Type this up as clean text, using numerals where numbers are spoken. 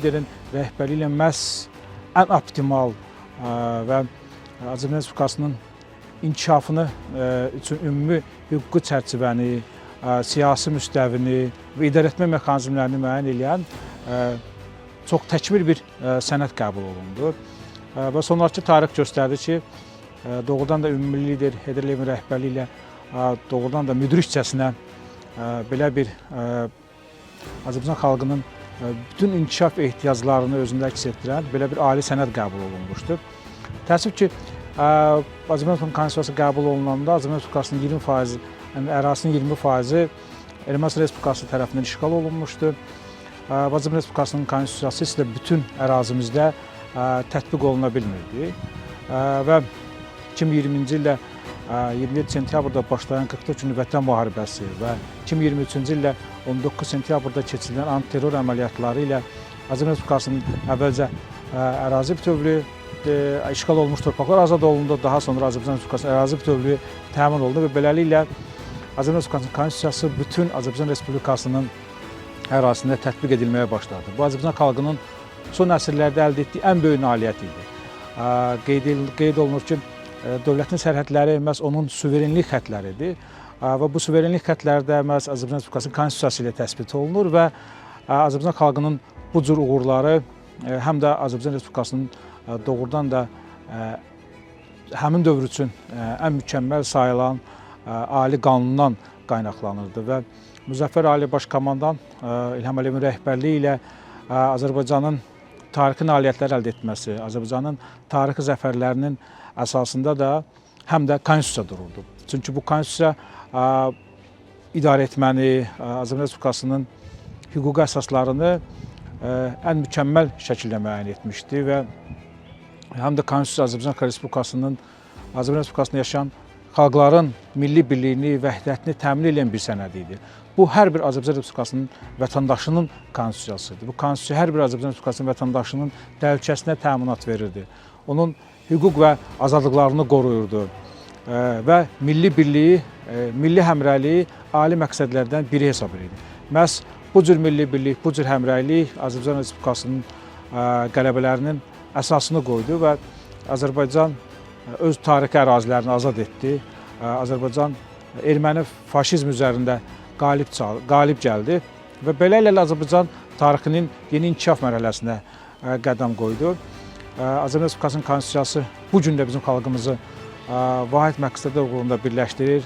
liderin rəhbərliyi ilə məhz ən optimal və Azərbaycan Respublikasının inkişafını üçün ümumi hüquqi çərçivəni, siyasi müstəvini və idarəetmə mexanizmlərini müəyyən edən çox təkmil bir sənəd qəbul olundu. Və sonrakı tarix göstərdi ki, doğrudan da ümumi lider Heydər Əliyevin rəhbərliyi ilə doğrudan da müdrikcəsinə belə bir Azərbaycan xalqının bütün inkişaf ehtiyaclarını özündə əks etdirən belə bir ali sənəd qəbul olunmuşdur. Təəssüf ki, Azərbaycan Konstitusiyası qəbul olunanda Azərbaycan Respublikasının 20%, yəni ərazisinin 20%-i Ermənistan Respublikası tərəfindən işğal olunmuşdur. Azərbaycan Respublikasının Konstitusiyası isə bütün ərazimizdə tətbiq oluna bilmirdi və 2020-ci illə 27 sentyabrda başlayan 44 günlük Vətən müharibəsi və 2023-cü illə 19 sentyabrda keçirilən antiterror əməliyyatları ilə Azərbaycan Respublikasının əvvəlcə ərazi bütövlüyü işğal olmuş torpaqlar azad olundu, daha sonra Azərbaycan Respublikasının ərazi bütövlüyü təmin olundu və beləliklə Azərbaycan Respublikasının Konstitusiyası bütün Azərbaycan Respublikasının ərazisində tətbiq edilməyə başladı. Bu Azərbaycan xalqının son əsrlərdə əldə etdiyi ən böyük nailiyyət idi. Qeyd olunur ki, dövlətin sərhədləri məhz onun suverenlik xəttləridir və bu suverenlik xəttləri də məhz Azərbaycan Respublikasının Konstitusiyası ilə təsbit olunur və Azərbaycan xalqının bu cür uğurları həm də Azərbaycan Respublikasının doğrudan da həmin dövr üçün ən mükəmməl sayılan ali qanundan qaynaqlanırdı və Müzəffər Ali Baş Komandan İlham Əliyevin rəhbərliyi ilə Azərbaycanın tarixi nailiyyətlər əldə etməsi, Azərbaycanın tarixi zəfərlərinin əsasında da həm də konstitusiya dururdu. Çünki bu konstitusiya idarə etməni, Azərbaycan Respublikasının hüquqi əsaslarını ən mükəmməl şəkildə müəyyən etmişdi və həm də konstitusiya Azərbaycan Respublikasının, Azərbaycan Respublikasında yaşayan xalqların milli birliyini, vəhdətini təmin edən bir sənəd idi. Bu, hər bir Azərbaycan Respublikasının vətəndaşının konstitusiyasıdır. Bu konstitusiya hər bir Azərbaycan Respublikasının vətəndaşının təhlükəsinə təminat verirdi. Onun hüquq və azadlıqlarını qoruyurdu və milli birliyi, milli həmrəyliyi ali məqsədlərdən biri hesab edirdi. Məhz bu cür milli birlik, bu cür həmrəylik Azərbaycan Respublikasının qələbələrinin əsasını qoydu və Azərbaycan öz tarixi ərazilərini azad etdi. Azərbaycan erməni faşizm üzərində qalib gəldi və beləliklə Azərbaycan tarixinin yeni inkişaf mərhələsinə qədəm qoydu. Azərbaycan Respublikasının Konstitusiyası bu gün də bizim xalqımızı vahid məqsədlər uğrunda birləşdirir.